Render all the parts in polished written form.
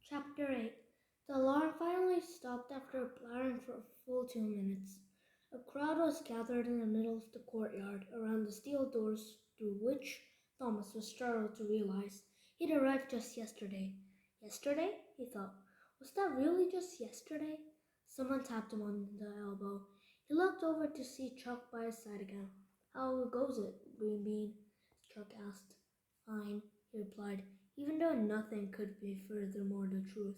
Chapter 8. The alarm finally stopped after blaring for a full 2 minutes. A crowd was gathered in the middle of the courtyard around the steel doors through which Thomas was startled to realize he'd arrived just yesterday. Yesterday? He thought. Was that really just yesterday? Someone tapped him on the elbow. He looked over to see Chuck by his side again. How goes it, Green Bean? Chuck asked. Fine, he replied, even though nothing could be furthermore the truth.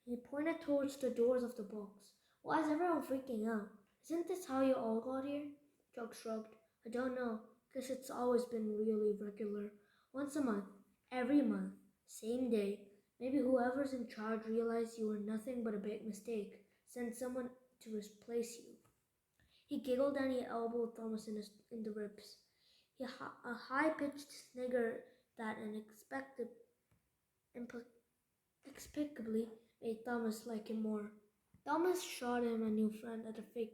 He pointed towards the doors of the box. Why is everyone freaking out? Isn't this how you all got here? Chuck shrugged. I don't know. Guess it's always been really regular. Once a month. Every month. Same day. Maybe whoever's in charge realized you were nothing but a big mistake. Sent someone to replace you. He giggled and he elbowed Thomas in the ribs. A high-pitched snigger that inexplicably made Thomas like him more. Thomas shot him a new friend at a fake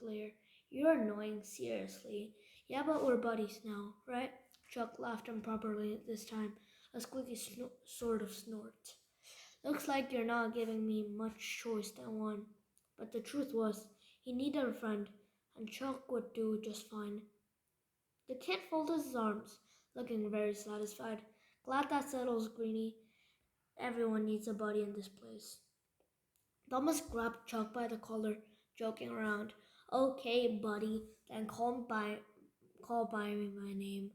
player. You're annoying, seriously. Yeah, but we're buddies now, right? Chuck laughed improperly this time, a squeaky sort of snort. Looks like you're not giving me much choice than one. But the truth was, he needed a friend, and Chuck would do just fine. The kid folded his arms, looking very satisfied. Glad that settles, Greenie. Everyone needs a buddy in this place. Thomas grabbed Chuck by the collar, joking around. Okay, buddy, then call by me my name,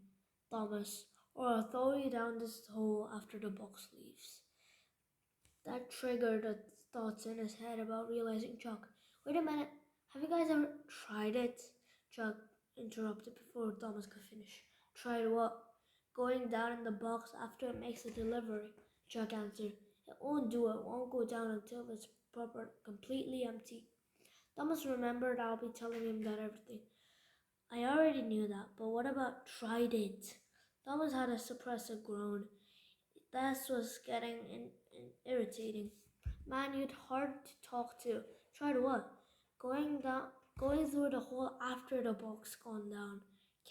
Thomas, or I'll throw you down this hole after the box leaves. That triggered the thoughts in his head about realizing Chuck. Wait a minute, have you guys ever tried it? Chuck interrupted before Thomas could finish. Tried what? Going down in the box after it makes a delivery, Chuck answered. It won't do it, won't go down until it's completely empty. Thomas remembered I'll be telling him that everything. I already knew that, but what about tried it? Thomas had to suppress a groan. This was getting irritating. Man, you'd hard to talk to. Tried what? Going through the hole after the box gone down.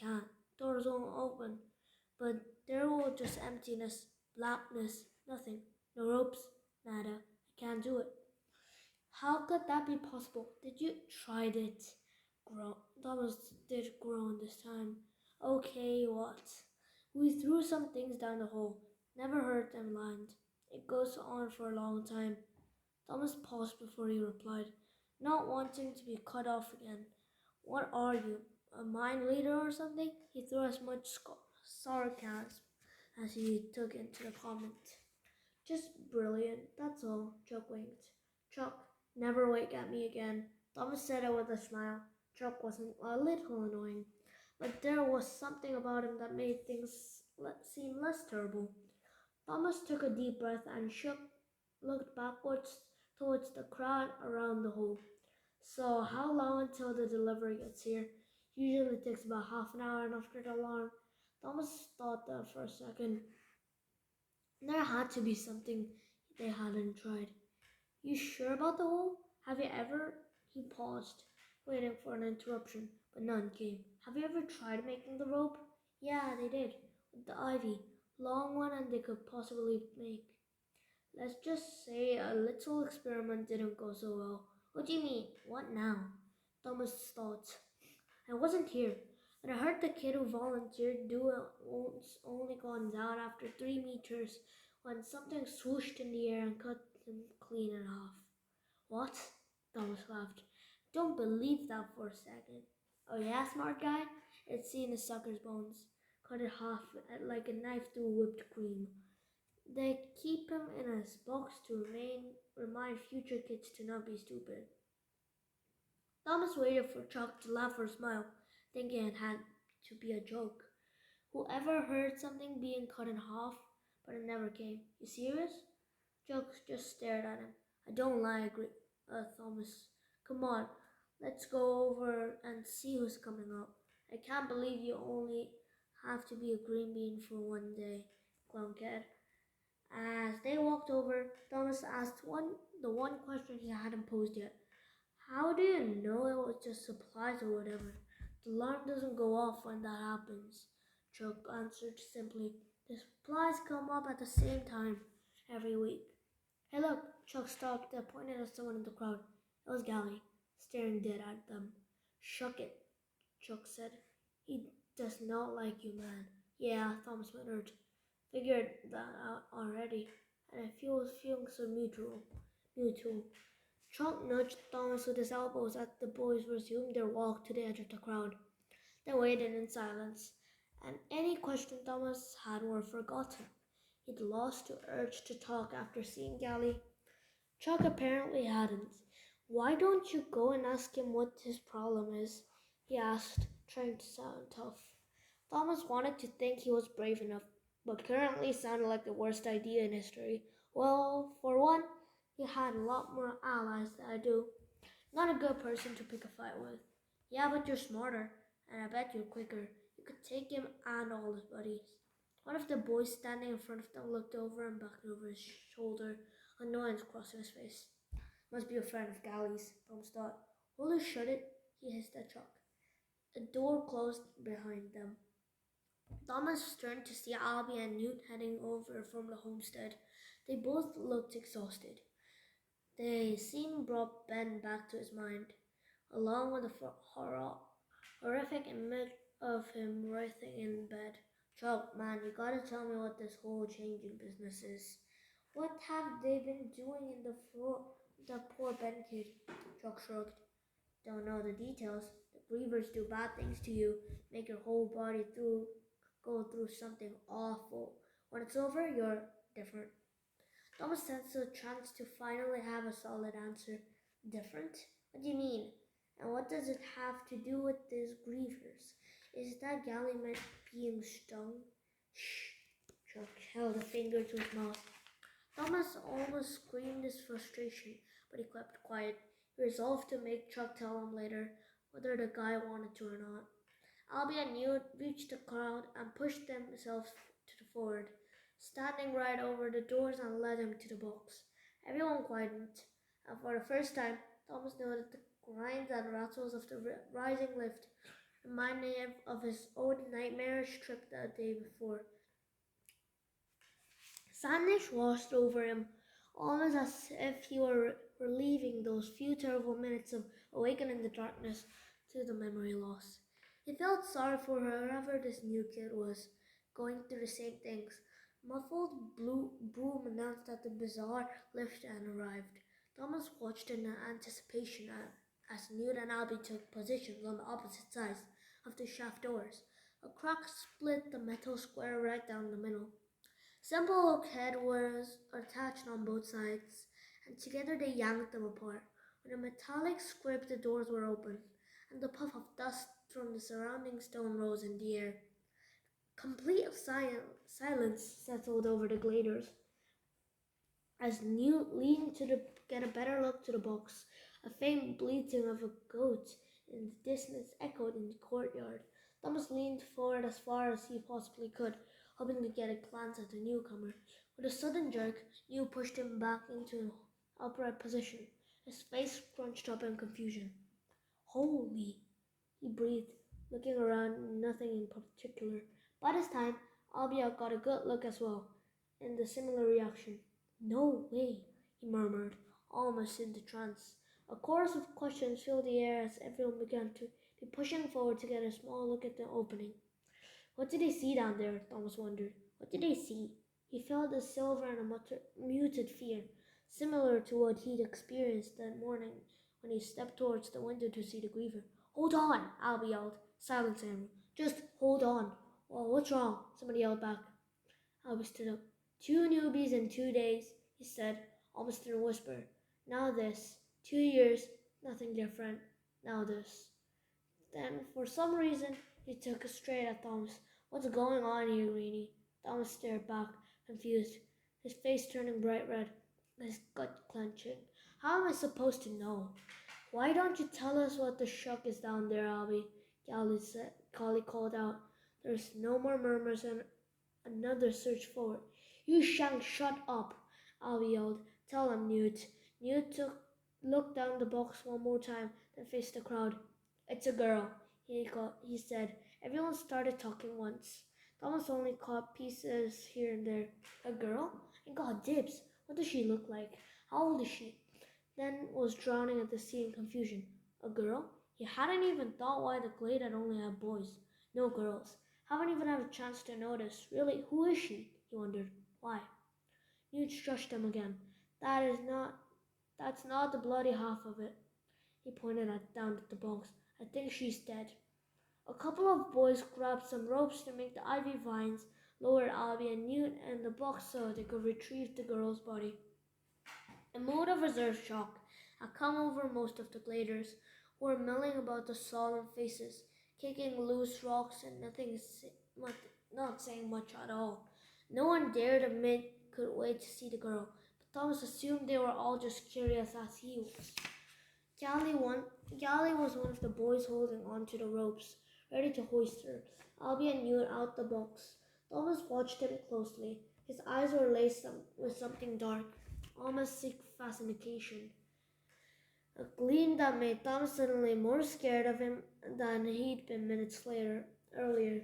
Can't. Doors won't open. But there was just emptiness, blackness, nothing. No ropes, nada. I can't do it. How could that be possible? Did you try it? Thomas did groan this time. Okay, what? We threw some things down the hole. Never heard them land. It goes on for a long time. Thomas paused before he replied, not wanting to be cut off again. What are you, a mind reader or something? He threw as much sarcasm as he took into the comment. Just brilliant, that's all, Chuck winked. Chuck, never wink at me again. Thomas said it with a smile. Chuck wasn't a little annoying, but there was something about him that made things seem less terrible. Thomas took a deep breath and looked backwards towards the crowd around the hole. So how long until the delivery gets here? Usually takes about half an hour after the alarm. Thomas thought that for a second. There had to be something they hadn't tried. You sure about the hole? Have you ever? He paused, waiting for an interruption, but none came. Have you ever tried making the rope? Yeah, they did. With the ivy. Long one and they could possibly make. Let's just say a little experiment didn't go so well. What do you mean? What now? Thomas thought. I wasn't here, but I heard the kid who volunteered do it only gone down after 3 meters when something swooshed in the air and cut him clean in half. What? Thomas laughed. Don't believe that for a second. Oh yeah, smart guy? It's seen the sucker's bones. Cut it half like a knife through whipped cream. They keep him in a box to remind future kids to not be stupid. Thomas waited for Chuck to laugh or smile, thinking it had to be a joke. Whoever heard something being cut in half? But it never came. You serious? Chuck just stared at him. I don't lie, Thomas. Come on, let's go over and see who's coming up. I can't believe you only have to be a green bean for one day, Clowncat. As they walked over, Thomas asked the one question he hadn't posed yet. How do you know it was just supplies or whatever? The alarm doesn't go off when that happens, Chuck answered simply. The supplies come up at the same time every week. Hey look, Chuck stopped and pointed at someone in the crowd. It was Gally, staring dead at them. Shuck it, Chuck said. He does not like you, man. Yeah, Thomas muttered. Figured that out already, and I feel feeling so mutual. Chuck nudged Thomas with his elbows as the boys resumed their walk to the edge of the crowd. They waited in silence, and any question Thomas had were forgotten. He'd lost the urge to talk after seeing Gally. Chuck apparently hadn't. Why don't you go and ask him what his problem is? He asked, trying to sound tough. Thomas wanted to think he was brave enough, but currently sounded like the worst idea in history. Well, for one, he had a lot more allies than I do. Not a good person to pick a fight with. Yeah, but you're smarter, and I bet you're quicker. You could take him and all his buddies. One of the boys standing in front of them looked over and back over his shoulder, annoyance crossing his face. Must be a friend of Gally's, Thomas thought. Will you shut it? He hissed at Chuck. A door closed behind them. Thomas turned to see Albie and Newt heading over from the homestead. They both looked exhausted. The scene brought Ben back to his mind, along with the horrific image of him writhing in bed. Chuck, man, you gotta tell me what this whole changing business is. What have they been doing in the poor Ben kid? Chuck shrugged. Don't know the details. The grievers do bad things to you, make your whole body go through something awful. When it's over, you're different. Thomas sensed a chance to finally have a solid answer. Different? What do you mean? And what does it have to do with these grievers? Is that Gally meant being stung? Shh! Chuck held a finger to his mouth. Thomas almost screamed his frustration, but he kept quiet. He resolved to make Chuck tell him later, whether the guy wanted to or not. Albie and Newt reached the crowd and pushed themselves to the forward, standing right over the doors and led him to the box. Everyone quieted, and for the first time, Thomas noted the grinds and rattles of the rising lift, reminding him of his own nightmarish trip the day before. Sadness washed over him, almost as if he were relieving those few terrible minutes of awakening the darkness to the memory loss. He felt sorry for whoever this new kid was, going through the same things. Muffled blue broom announced that the bizarre lift had arrived. Thomas watched in anticipation as Newt and Albie took positions on the opposite sides of the shaft doors. A crack split the metal square right down the middle. Simple oak head was attached on both sides, and together they yanked them apart. With a metallic scrape, the doors were open, and the puff of dust from the surrounding stone rose in the air. Complete silence settled over the gliders as Newt leaned to get a better look to the box. A faint bleating of a goat in the distance echoed in the courtyard. Thomas leaned forward as far as he possibly could, hoping to get a glance at the newcomer. With a sudden jerk, Newt pushed him back into an upright position, his face scrunched up in confusion. Holy, he breathed, looking around, nothing in particular. By this time, Albia got a good look as well, and a similar reaction. No way, he murmured, almost in the trance. A chorus of questions filled the air as everyone began to be pushing forward to get a small look at the opening. What did they see down there? Thomas wondered. What did they see? He felt a silver and a muted fear, similar to what he'd experienced that morning when he stepped towards the window to see the griever. Hold on, Albie yelled. Silence him. Just hold on. Well, what's wrong? Somebody yelled back. Albie stood up. 2 newbies in 2 days, he said, almost in a whisper. Now this. 2 years, nothing different. Now this. Then, for some reason, he took a straight at Thomas. What's going on here, Greenie? Thomas stared back, confused, his face turning bright red, his gut clenching. How am I supposed to know? Why don't you tell us what the shuck is down there, Albie? Collie called out. There's no more murmurs and another search forward. You shan't shut up, Albie yelled. Tell him, Newt. Looked down the box one more time, then faced the crowd. It's a girl, he said. Everyone started talking once. Thomas only caught pieces here and there. A girl? And God dibs, What does she look like? How old is she? Then was drowning at the sea in confusion. A girl? He hadn't even thought why the glade had only had boys. No girls. Haven't even had a chance to notice. Really, who is she? He wondered. Why? Newt shushed him again. That's not the bloody half of it. He pointed down at the box. I think she's dead. A couple of boys grabbed some ropes to make the ivy vines, lowered Albie and Newt in the box so they could retrieve the girl's body. A mood of reserve shock had come over most of the gladers, who were milling about the solemn faces, kicking loose rocks and not saying much at all. No one dared admit could wait to see the girl, but Thomas assumed they were all just curious as he was. Gally was one of the boys holding onto the ropes, ready to hoist her. Albie and Newt out the box. Thomas watched him closely. His eyes were laced with something dark, almost sick fascination. A gleam that made Thomas suddenly more scared of him than he'd been minutes earlier.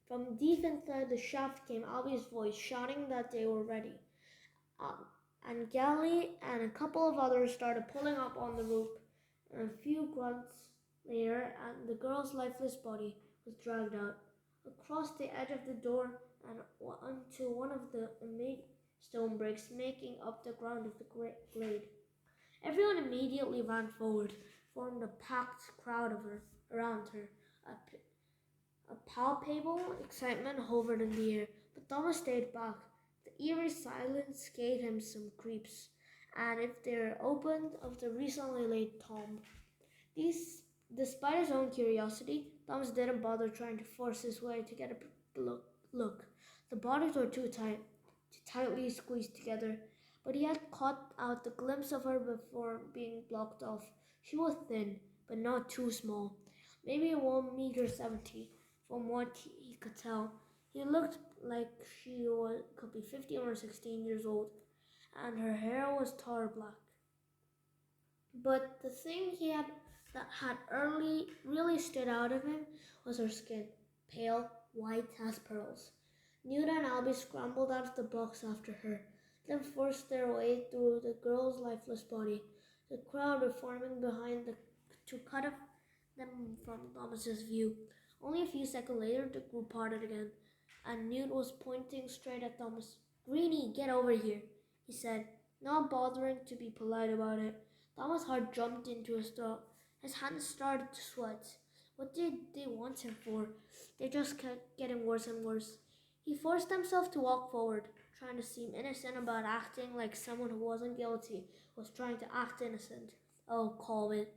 From deep inside the shaft came Albie's voice, shouting that they were ready. And Gally and a couple of others started pulling up on the rope. And a few grunts later, and the girl's lifeless body was dragged out across the edge of the door and onto one of the stone bricks making up the ground of the glade. Everyone immediately ran forward, formed a packed crowd around her. A palpable excitement hovered in the air, but Thomas stayed back. The eerie silence gave him some creeps, and if they're opened of the recently laid tomb. Despite his own curiosity, Thomas didn't bother trying to force his way to get a look. The bodies were too tightly squeezed together, but he had caught out the glimpse of her before being blocked off. She was thin, but not too small, maybe 1 meter 70, from what he could tell. He looked like could be 15 or 16 years old, and her hair was tar black. But the thing that had really stood out of him was her skin, pale, white as pearls. Newt and Albie scrambled out of the box after her, then forced their way through the girl's lifeless body. The crowd were forming behind to cut them from Thomas's view. Only a few seconds later, the group parted again, and Newt was pointing straight at Thomas. "Greenie, get over here," he said, not bothering to be polite about it. Thomas' heart jumped into his throat. His hands started to sweat. What did they want him for? They just kept getting worse and worse. He forced himself to walk forward, trying to seem innocent about acting like someone who wasn't guilty was trying to act innocent. "Oh, calm it,"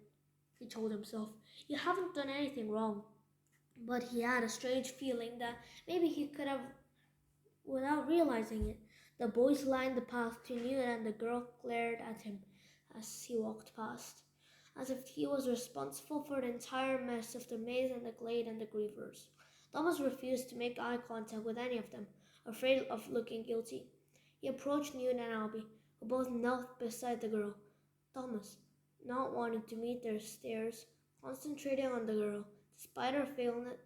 he told himself. "You haven't done anything wrong." But he had a strange feeling that maybe he could have without realizing it. The boys lined the path to Newt and the girl glared at him as he walked past, as if he was responsible for the entire mess of the maze and the glade and the grievers. Thomas refused to make eye contact with any of them, afraid of looking guilty. He approached Newt and Albie, who both knelt beside the girl. Thomas, not wanting to meet their stares, concentrating on the girl. Despite her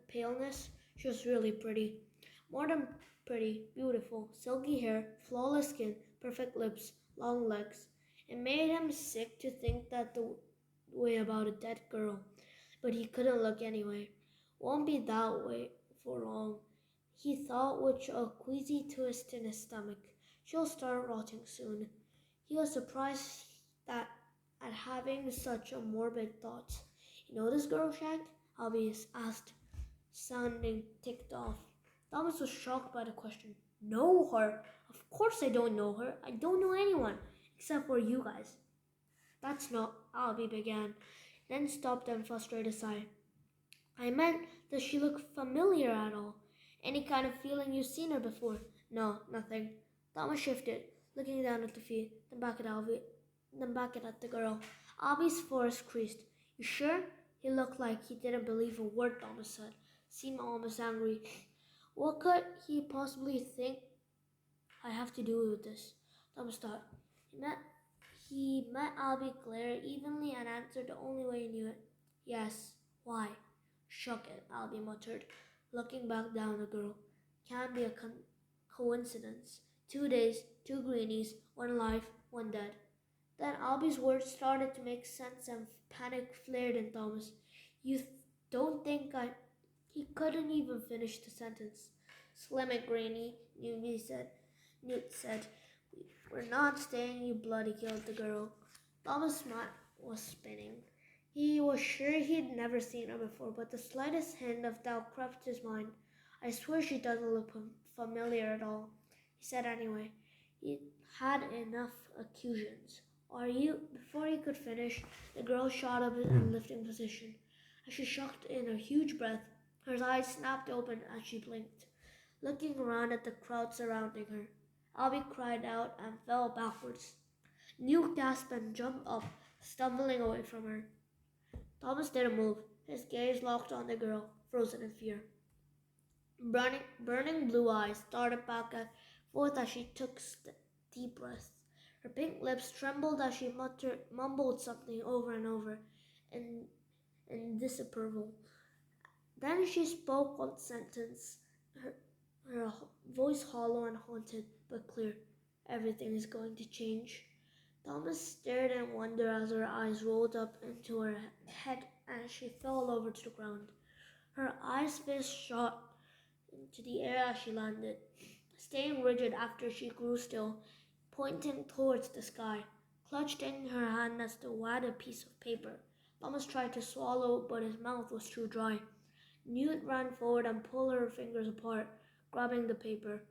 paleness, she was really pretty. More than pretty, beautiful, silky hair, flawless skin, perfect lips, long legs. It made him sick to think that the way about a dead girl, but he couldn't look anyway. Won't be that way for long, he thought with a queasy twist in his stomach. She'll start rotting soon. He was surprised at having such a morbid thought. "You know this girl, Shank?" Albie asked, sounding ticked off. Thomas was shocked by the question. "Know her? Of course I don't know her. I don't know anyone, except for you guys." "That's not," Albie began, then stopped and frustrated sigh. "I meant, does she look familiar at all? Any kind of feeling you've seen her before?" "No, nothing." Thomas shifted, looking down at the feet, then back at Albie, then back at the girl. Albie's voice creased. "You sure?" He looked like he didn't believe a word Thomas said, seemed almost angry. What could he possibly think I have to do with this? Thomas thought. He met Albie glare evenly and answered the only way he knew it. "Yes. Why?" "Shuck it," Albie muttered, looking back down at the girl. "Can't be a coincidence. 2 days, 2 greenies, one alive, one dead. Then Albie's words started to make sense and panic flared in Thomas. You don't think I. He couldn't even finish the sentence. Slim it, Granny, Newt said. We're not staying, you bloody killed the girl. Thomas' mind was spinning. He was sure he'd never seen her before, but the slightest hint of doubt crept his mind. I swear she doesn't look familiar at all, he said anyway. He had enough accusations. Are you? Before he could finish, the girl shot up in lifting position. As she sucked in a huge breath, her eyes snapped open as she blinked, looking around at the crowd surrounding her. Albie cried out and fell backwards. Newt gasped and jumped up, stumbling away from her. Thomas didn't move, his gaze locked on the girl, frozen in fear. Burning blue eyes started back and forth as she took deep breaths. Her pink lips trembled as she mumbled something over and over in disapproval. Then she spoke one sentence, her voice hollow and haunted, but clear. Everything is going to change. Thomas stared in wonder as her eyes rolled up into her head and she fell over to the ground. Her eyes fist shot into the air as she landed, staying rigid after she grew still, pointing towards the sky, clutched in her hand as the wadded piece of paper. Thomas tried to swallow, but his mouth was too dry. Newt ran forward and pulled her fingers apart, grabbing the paper.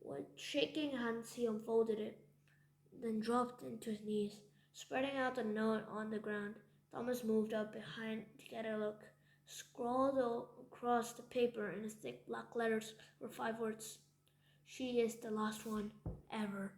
With shaking hands, he unfolded it, then dropped into his knees, spreading out the note on the ground. Thomas moved up behind to get a look. Scrawled across the paper in thick black letters were 5 words. She is the last one, ever.